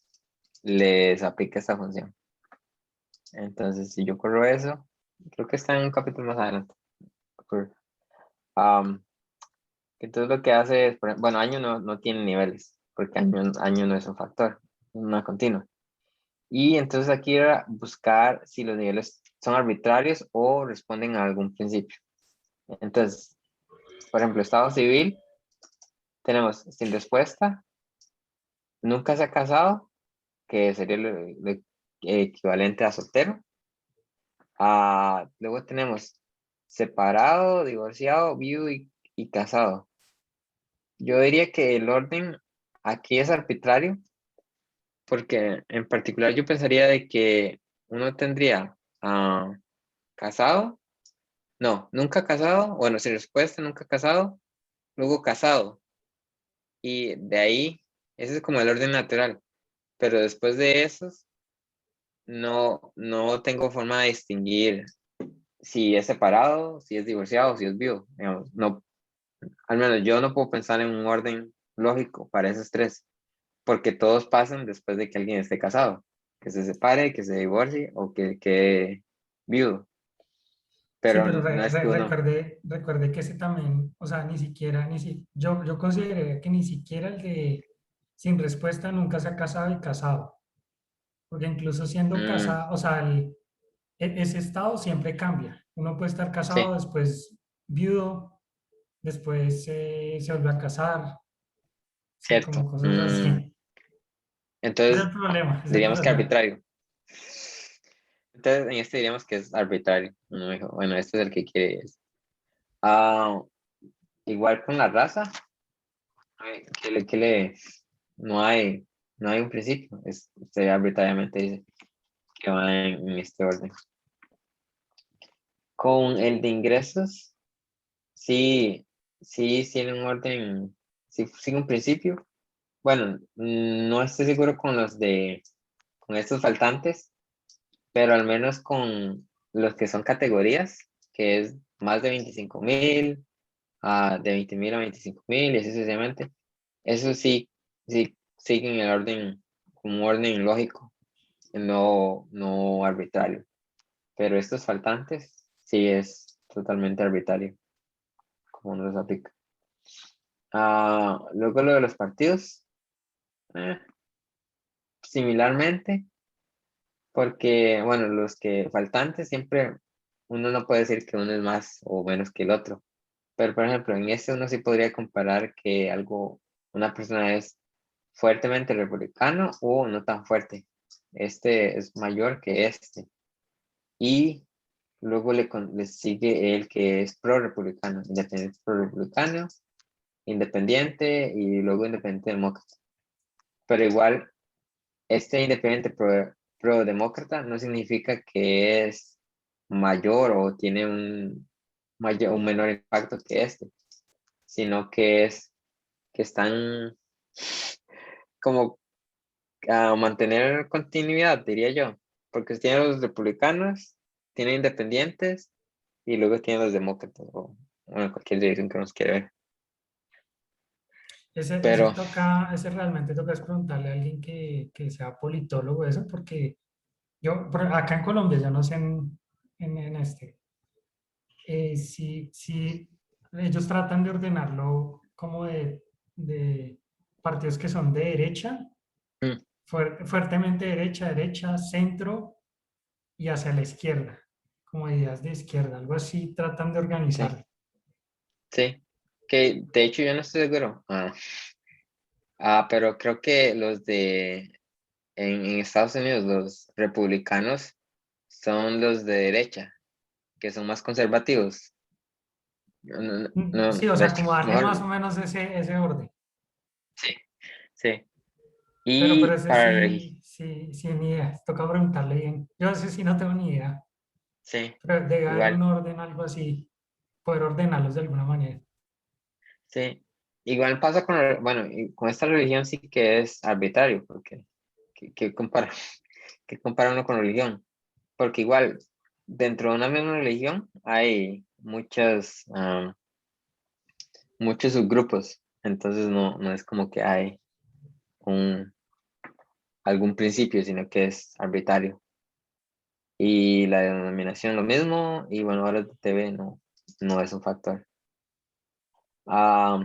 les aplica esta función. Entonces, si yo corro eso, creo que está en un capítulo más adelante. Pur. Um, entonces lo que hace es, bueno, año no tiene niveles, porque año no es un factor, una continua. Y entonces aquí era buscar si los niveles son arbitrarios o responden a algún principio. Entonces, por ejemplo, estado civil, tenemos sin respuesta, nunca se ha casado, que sería lo equivalente a soltero. Luego tenemos separado, divorciado, viudo y casado. Yo diría que el orden aquí es arbitrario, porque en particular yo pensaría de que uno tendría casado, no, nunca casado, bueno, sin respuesta, nunca casado, luego casado, y de ahí, ese es como el orden natural, pero después de esos, no tengo forma de distinguir si es separado, si es divorciado, si es viudo, digamos, no, al menos yo no puedo pensar en un orden lógico para esos tres, porque todos pasan después de que alguien esté casado, que se separe, que se divorcie o que quede viudo, Sí, pero pero no es que uno... recuerde que ese también, o sea, ni siquiera, yo consideraría que ni siquiera el de sin respuesta nunca se ha casado y casado, porque incluso siendo Mm, casado, o sea, ese estado siempre cambia. Uno puede estar casado, sí, después viudo, después se vuelve a casar, sí, como cierto. cosas así. Es el Entonces, problema, es el diríamos que problema. arbitrario. Entonces, en este diríamos que es arbitrario. Uno dijo, bueno, este es el que quiere eso. Ah, igual con la raza, ay, no hay, no hay un principio. Sería arbitrariamente dice que va en este orden. Con el de ingresos, sí, sí, tiene un orden, sí, sigue un principio. Bueno, no estoy seguro con estos faltantes, pero al menos con los que son categorías, que es más de 25.000, de 20.000 a 25.000 y así sucesivamente, eso sí, sí siguen el orden, un orden lógico, no arbitrario. Pero estos faltantes sí es totalmente arbitrario, como no los aplica. Luego lo de los partidos, eh, similarmente, porque, bueno, los que faltantes siempre uno no puede decir que uno es más o menos que el otro. Pero, por ejemplo, en este uno sí podría comparar que una persona es fuertemente republicano o no tan fuerte. Este es mayor que este. Y luego le sigue el que es pro-republicano, independiente pro-republicano, independiente y luego independiente demócrata. Pero igual, este independiente pro-demócrata no significa que es mayor o tiene un menor impacto que este, sino que es que están como a mantener continuidad, diría yo, porque tienen los republicanos, tienen independientes y luego tienen los demócratas o bueno, cualquier dirección que nos quiera ver. Pero Ese realmente toca es preguntarle a alguien que sea politólogo eso, porque acá en Colombia, yo no sé en este, si ellos tratan de ordenarlo como de partidos que son de derecha, mm, fuertemente derecha, derecha, centro y hacia la izquierda, como ideas de izquierda, algo así tratan de sí, organizarlo. sí, que de hecho yo no estoy seguro, pero creo que en Estados Unidos, los republicanos son los de derecha, que son más conservativos. No, no, Sí, o de sea, hecho, como darle más mejor, o menos ese orden. sí, sí. Pero Y ese para, sí, ni idea. Toca preguntarle bien. Yo ese sí no tengo ni idea. sí, Pero debe haber un igual. orden, algo así. Poder ordenarlos de alguna manera. Sí, igual pasa bueno, y con esta religión sí que es arbitrario, porque ¿qué compara, qué compara uno con religión? Porque igual dentro de una misma religión hay muchos subgrupos, entonces no es como que hay un, algún principio, sino que es arbitrario. Y la denominación lo mismo, y bueno, ahora de TV no es un factor. Ah,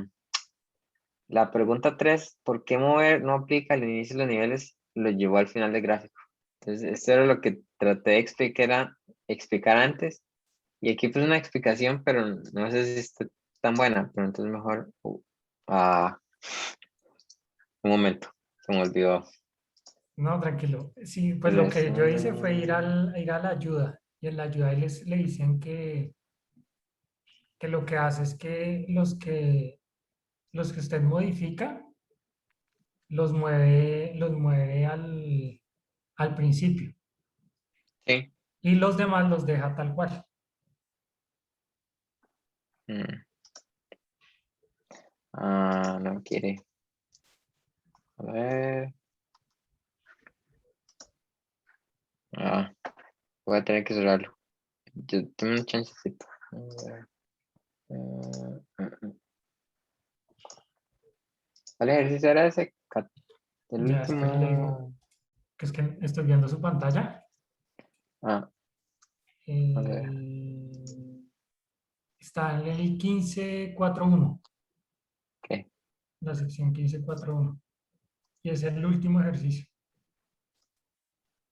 La pregunta 3, ¿por qué mover no aplica al inicio de los niveles? Lo llevó al final del gráfico. Entonces, esto era lo que traté de explicar, explicar antes. Y aquí pues una explicación, pero no sé si está tan buena, pero entonces mejor... ah, un momento, se me olvidó. No, tranquilo. Sí, pues lo que yo hice fue Resumen. ir a la ayuda. Y en la ayuda le dicen que lo que hace es que los que usted modifica, los mueve al principio. Sí. Y los demás los deja tal cual. Mm, no quiere. A ver. Ah, voy a tener que cerrarlo. Yo tengo un chancecito. A ver, ¿cuál ejercicio era ese? El Ya después le digo último. que es que estoy viendo su pantalla. Ah, a ver. El- está en el 15.4.1, ¿Qué? la sección 15.4.1. Y es el último ejercicio.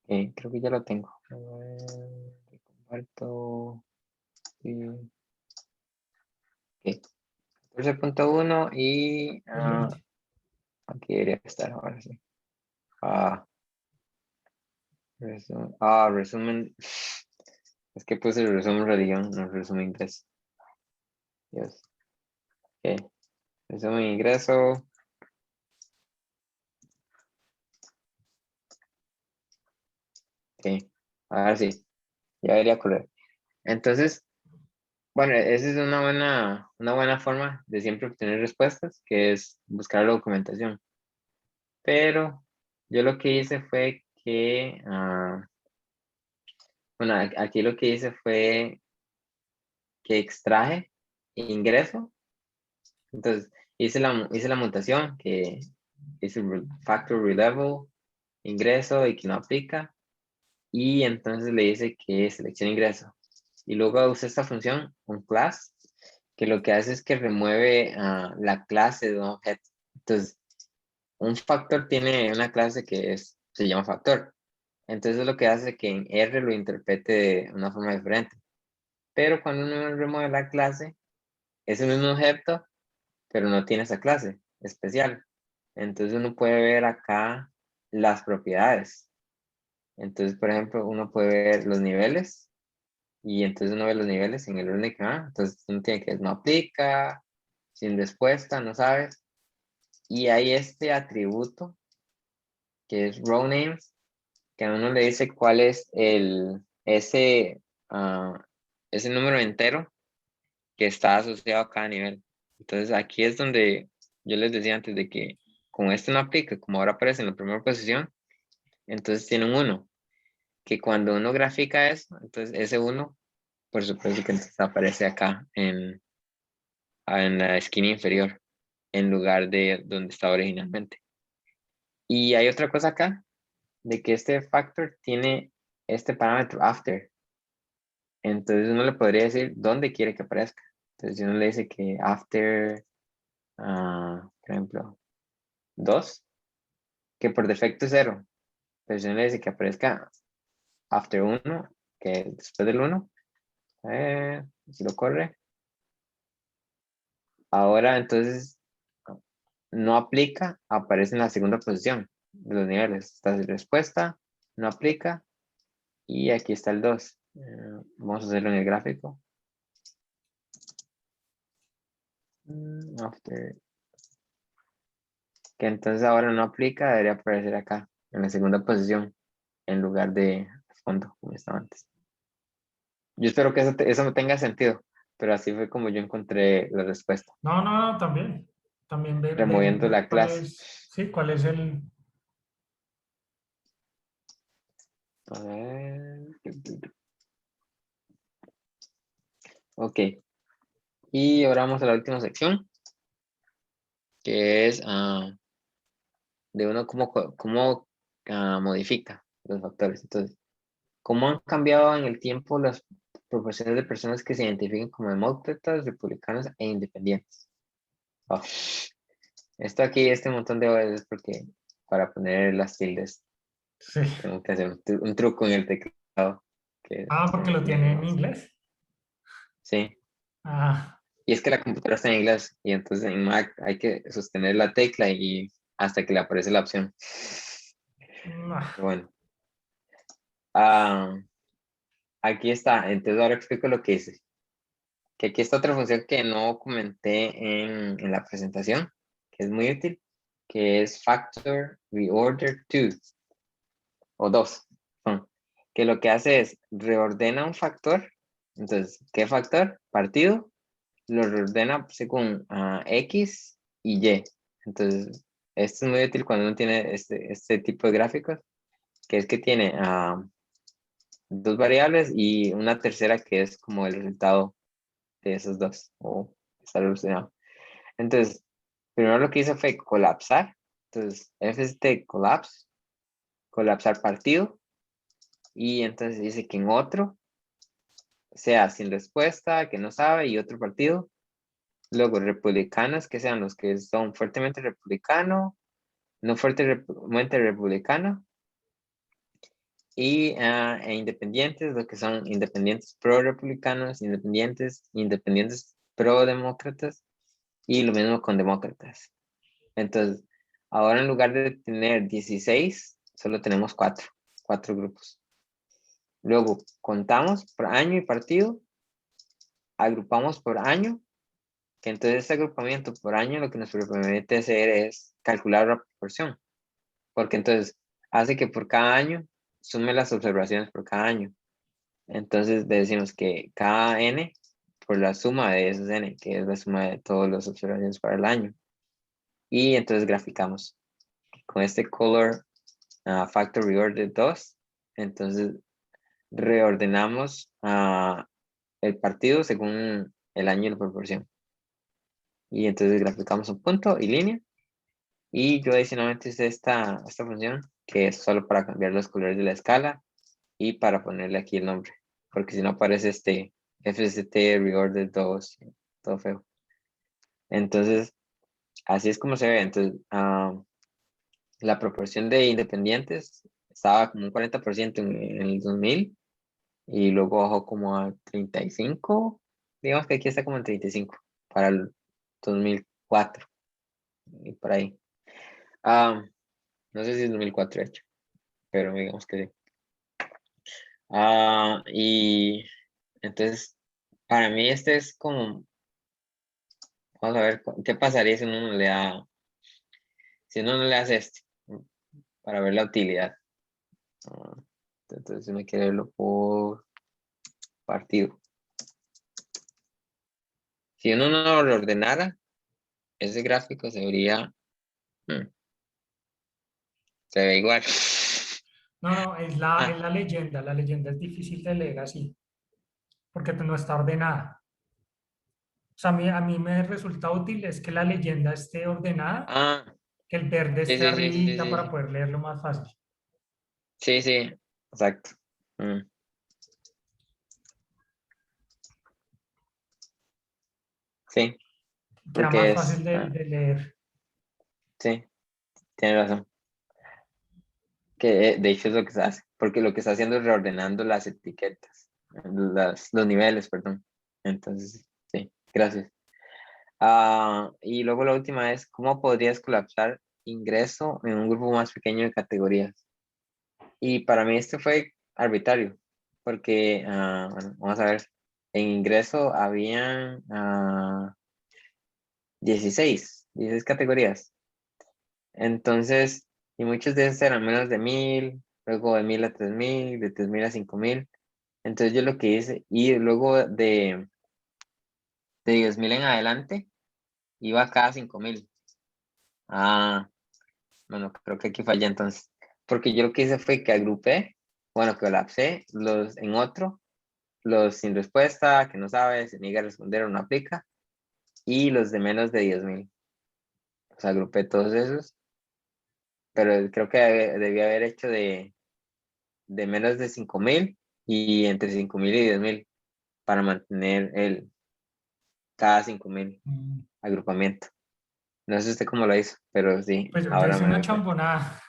Creo que ya lo tengo. A ver, comparto. Sí. Ok. 14.1 y El último. aquí debería estar ahora sí. Ah, resumen. Es que puse el resumen religión, no el resumen ingreso. Dios. Ok. Resumen ingreso. Ok. Ahora sí. Ya debería correr. Entonces, bueno, esa es una buena forma de siempre obtener respuestas, que es buscar la documentación. Pero yo lo que hice fue que, bueno, aquí lo que hice fue que extraje ingreso. Entonces, hice la mutación, que hice factor relevel, ingreso y que no aplica. Y entonces le dice que seleccione ingreso. Y luego usé esta función, un class, que lo que hace es que remueve la clase de un objeto. Entonces, un factor tiene una clase que se llama factor. Entonces lo que hace que en R lo interprete de una forma diferente. Pero cuando uno remueve la clase, es el mismo objeto, pero no tiene esa clase especial. Entonces uno puede ver acá las propiedades. Entonces, por ejemplo, uno puede ver los niveles y entonces uno ve los niveles en el orden que va. Entonces uno tiene que no aplica, sin respuesta, no sabes. Y hay este atributo que es row names, que a uno le dice cuál es ah, ese número entero que está asociado a cada nivel. Entonces aquí es donde yo les decía antes de que con este no aplica, como ahora aparece en la primera posición, entonces tiene un 1, que cuando uno grafica eso, entonces ese 1, por supuesto que entonces aparece acá en la esquina inferior, en lugar de donde estaba originalmente. Y hay otra cosa acá, de que este factor tiene este parámetro after. Entonces uno le podría decir dónde quiere que aparezca. Entonces si uno le dice que after, por ejemplo, 2, que por defecto es 0. Pero si uno le dice que aparezca after 1, que después del 1, si lo corre. Ahora entonces no aplica, aparece en la segunda posición de los niveles. Esta es respuesta, no aplica, y aquí está el 2. Vamos a hacerlo en el gráfico. After, que entonces ahora no aplica, debería aparecer acá, en la segunda posición, en lugar de fondo, como estaba antes. Yo espero que eso me tenga sentido, pero así fue como yo encontré la respuesta, No, no, no, también. También removiendo ver la cuál clase. es, sí, cuál es el... A ver. Ok, y ahora vamos a la última sección, que es de uno cómo modifica los factores. Entonces, ¿cómo han cambiado en el tiempo las proporciones de personas que se identifican como demócratas, republicanos e independientes? Oh, esto aquí, este montón de veces es porque para poner las tildes Sí. tengo que hacer un truco en el teclado. que Ah, porque lo tiene en tenemos. inglés. Sí. Ah, Y es que la computadora está en inglés y entonces en Mac hay que sostener la tecla y hasta que le aparece la opción. ah, Bueno, ah, aquí está. Entonces ahora explico lo que hice. Que aquí está otra función que no comenté en la presentación, que es muy útil, que es factor reorder to, o 2. Que lo que hace es reordena un factor. Entonces, ¿qué factor? Partido. Lo reordena según X y Y. Entonces, esto es muy útil cuando uno tiene este tipo de gráficos, que es que tiene dos variables y una tercera que es como el resultado de esos dos, o está relacionado. Entonces, primero lo que hice fue colapsar. Entonces, fst collapse, colapsar partido, y entonces dice que en otro sea sin respuesta, que no sabe, y otro partido. Luego, republicanos, que sean los que son fuertemente republicano, no fuertemente republicano, y independientes, los que son independientes pro-republicanos, independientes pro-demócratas, y lo mismo con demócratas. Entonces, ahora en lugar de tener 16, solo tenemos 4 grupos. Luego, contamos por año y partido, agrupamos por año, que entonces este agrupamiento por año lo que nos permite hacer es calcular la proporción, porque entonces hace que por cada año sume las observaciones por cada año. Entonces decimos que cada n por la suma de esos n, que es la suma de todas las observaciones para el año. Y entonces graficamos con este color factor reorder 2. Entonces reordenamos el partido según el año y la proporción. Y entonces graficamos un punto y línea. Y yo adicionalmente hice esta función que es solo para cambiar los colores de la escala y para ponerle aquí el nombre. Porque si no aparece este FST reorder 2, todo feo. Entonces, así es como se ve. Entonces, la proporción de independientes estaba como un 40% en el 2000 y luego bajó como a 35. Digamos que aquí está como en 35 para el 2004 y por ahí. Ah, no sé si es 2004 hecho, pero digamos que sí. Y entonces, para mí este es como, vamos a ver, ¿qué pasaría si uno no le da, si uno no le hace este, para ver la utilidad? Ah, entonces me quiere verlo por partido. Si uno no lo ordenara, ese gráfico se vería, mm, se ve igual. no, no, es Ah, la leyenda. La leyenda es difícil de leer así, porque no está ordenada. O sea, a mí me resulta útil es que la leyenda esté ordenada, ah, que el verde sí, esté sí, sí, sí, arribita sí, para sí, poder leerlo más fácil. sí, sí, exacto. Mm, sí, Queda más porque fácil es, de leer. sí, tiene razón. Que de hecho es lo que se hace, porque lo que está haciendo es reordenando las etiquetas, los niveles, perdón. Entonces, sí, gracias. Y luego la última es, ¿cómo podrías colapsar ingreso en un grupo más pequeño de categorías? Y para mí este fue arbitrario, porque, bueno, vamos a ver, en ingreso habían 16 categorías. Entonces, y muchos de esos eran menos de 1000, luego de 1000 a 3000, de 3000 a 5000. Entonces yo lo que hice, y luego de 10,000 en adelante, iba cada 5000. Ah, bueno, creo que aquí falla entonces. Porque yo lo que hice fue que agrupé, bueno, que colapsé los en otro, los sin respuesta, que no sabe, se niega a responder o no aplica, y los de menos de 10,000. O sea, agrupé todos esos, pero creo que debí haber hecho de menos de 5000 y entre 5000 y 10,000 para mantener cada 5000 Mm, agrupamiento. No sé usted cómo lo hizo, pero sí, pues yo ahora hice me una doy cuenta. chambonada.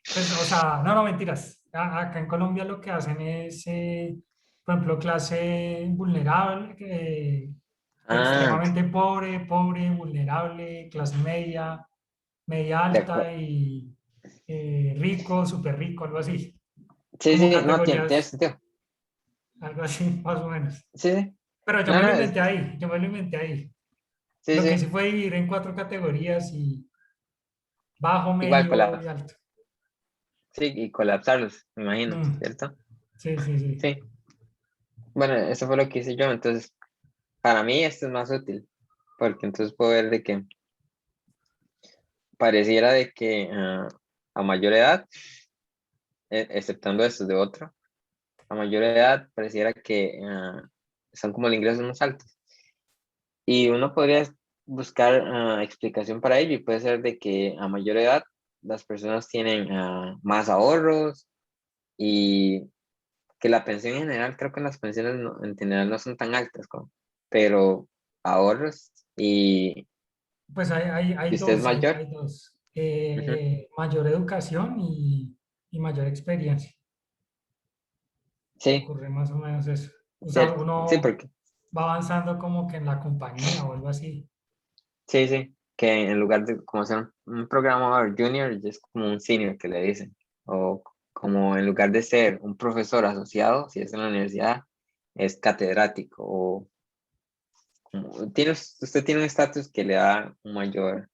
Pues, o sea, no, no, mentiras. Acá en Colombia lo que hacen es, por ejemplo, clase vulnerable, Ah, extremadamente pobre, pobre, vulnerable, clase media, media de alta acuerdo. y rico, súper rico, algo así. Sí, Como sí, no, tiene categorías, sentido. algo así, más o menos. Sí, sí. Pero yo No, me lo no, inventé ahí, yo me lo inventé ahí. sí, Lo que sí. hice fue dividir en cuatro categorías y bajo, Igual, medio y alto. sí, y colapsarlos, me imagino, Mm, ¿cierto? sí, sí, sí. Sí. Bueno, eso fue lo que hice yo. Entonces, para mí esto es más útil, porque entonces puedo ver de que pareciera de que a mayor edad, exceptando estos de otro, a mayor edad pareciera que son como los ingresos más altos. Y uno podría buscar explicación para ello y puede ser de que a mayor edad las personas tienen más ahorros y que la pensión en general, creo que las pensiones en general no son tan altas, pero ahorros y Pues hay si usted es dos, mayor, hay dos. ujú, Mayor educación y mayor experiencia. sí, Ocurre más o menos eso. O sea, cierto, sí, uno porque va avanzando como que en la compañía o algo así. sí, sí, que en lugar de como ser un programador junior, ya es como un senior que le dicen, o como en lugar de ser un profesor asociado, si es en la universidad, es catedrático, o usted tiene un estatus que le da un mayor,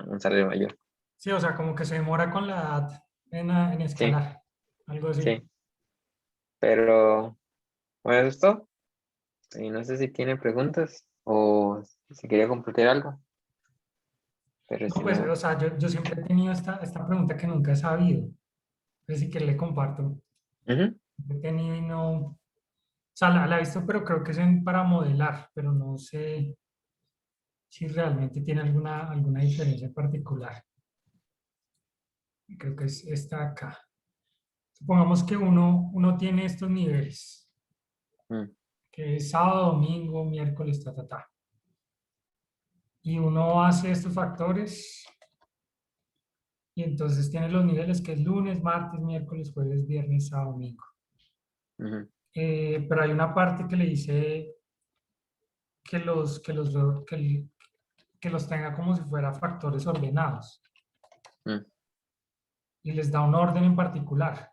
un salario mayor. Sí, o sea, como que se demora con la edad en Sí, escalar. Algo así. sí, pero bueno, eso es todo. Y no sé si tiene preguntas o si quería compartir algo, pero No, si pues, o no, sea, yo siempre he tenido esta pregunta que nunca he sabido. Así que le comparto. ujú, He tenido y no. O sea, la he visto, pero creo que es para modelar, pero no sé si realmente tiene alguna diferencia particular. Creo que es esta acá. Supongamos que uno tiene estos niveles, mm, que es sábado, domingo, miércoles, ta, ta, ta. Y uno hace estos factores y entonces tiene los niveles que es lunes, martes, miércoles, jueves, viernes, sábado, domingo. ujú, Pero hay una parte que le dice que que, que los tenga como si fuera factores ordenados mm, y les da un orden en particular.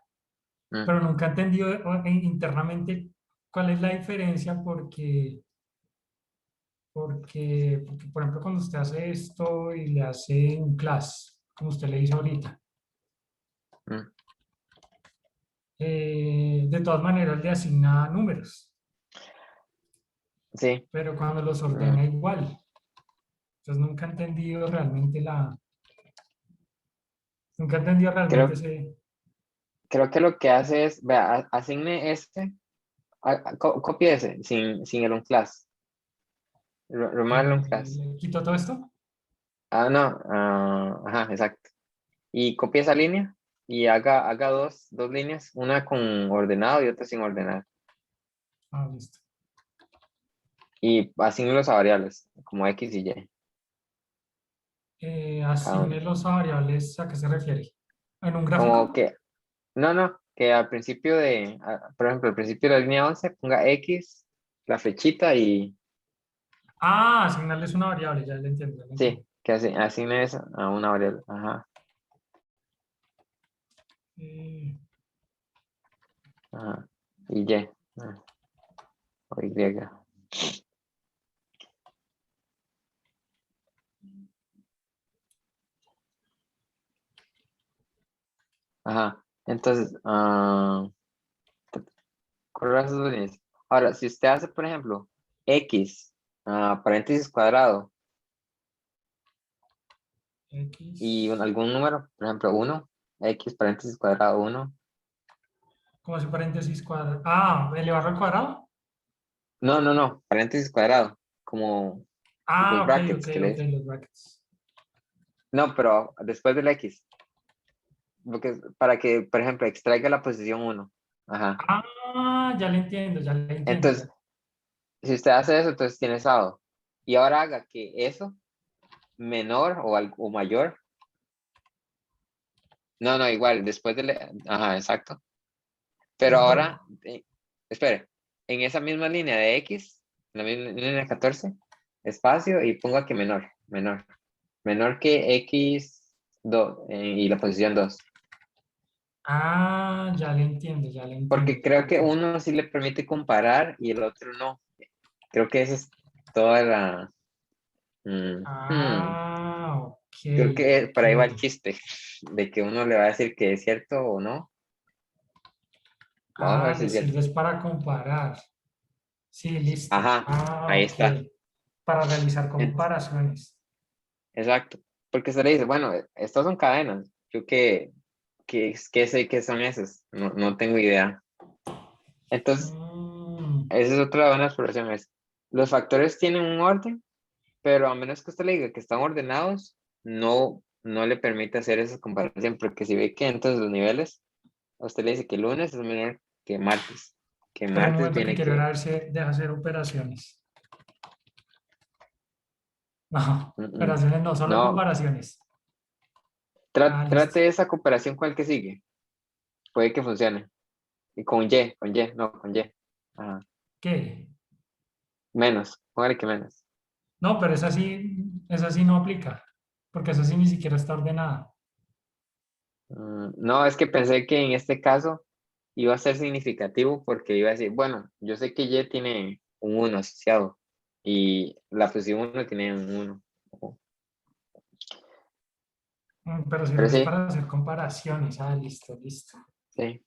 mm, Pero nunca he entendido internamente cuál es la diferencia porque, por ejemplo, cuando usted hace esto y le hace un class, como usted le hizo ahorita, mm. de todas maneras le asigna números, Sí, pero cuando los mm, ordena igual. Entonces nunca he entendido realmente creo, ese. creo que lo que hace es, vea, asigne este, copie ese, sin el class, remueve el class. ¿Le quito todo esto? No, ajá, exacto. Y copie esa línea y haga dos líneas, una con ordenado y otra sin ordenar. Ah, listo. Y asigne los a variables, como X y Y, cada Asigne uno. los variables, ¿a qué se refiere? ¿En un Como gráfico? que, no, que al principio por ejemplo, al principio de la línea 11 ponga X, la flechita y Ah, asignarles una variable, ya le entiendo, ya le entiendo. sí, que asigne eso a una variable. Ajá, Eh, ajá. Y Y, o Y. Ajá. Entonces, correr esas dos líneas. Ahora, si usted hace, por ejemplo, X, paréntesis cuadrado, y X, algún número, por ejemplo, uno, X, paréntesis cuadrado, uno. como si paréntesis cuadrado. Ah, elevarlo al cuadrado. No, paréntesis cuadrado, como Ah, los ok, ok, brackets que le ok, dicen. los brackets. No, pero después del X, porque para que, por ejemplo, extraiga la posición uno. Ajá. Ah, ya le entiendo, ya le entiendo. Entonces, si usted hace eso, entonces tiene sábado. Y ahora haga que eso menor o mayor No, igual, después de... Ajá, exacto. Pero Es ahora, do. espere, en esa misma línea de X, en la misma línea 14, espacio y pongo aquí menor que X 2 y la posición 2. Ah, ya le entiendo. Porque creo que Ok. uno sí le permite comparar y el otro no. Creo que esa es toda la... mm, hmm, Ah, ok, creo que ok. por ahí va el chiste, de que uno le va a decir que es cierto o no. Vamos a Ah, ver si le es cierto. sirves para comparar. Sí, listo. Ajá, Ah, ahí ok. está. Para realizar En- comparaciones. Exacto. Porque se le dice, bueno, estas son cadenas. Yo que sé qué son esas. No tengo idea. Entonces, Mm, esa es otra buena exploración. Los factores tienen un orden, pero a menos que usted le diga que están ordenados, no le permite hacer esa comparación, porque si ve que entonces los niveles, a usted le dice que lunes es menor que espera un martes momento que viene quiero ver a que... ver si deja hacer operaciones. No, mm, mm. operaciones no, solo No, comparaciones. Ah, listo. trate esa comparación con el que sigue, puede que funcione. Y con Y. Ajá. ¿Qué? Menos, póngale que menos. No, pero esa sí no aplica, porque esa sí ni siquiera está ordenada. No, es que pensé que en este caso iba a ser significativo porque iba a decir, bueno, yo sé que Y tiene un uno asociado y la posición uno tiene un uno. Pero Pero sirve es sí, para hacer comparaciones. Ah, listo, listo. sí.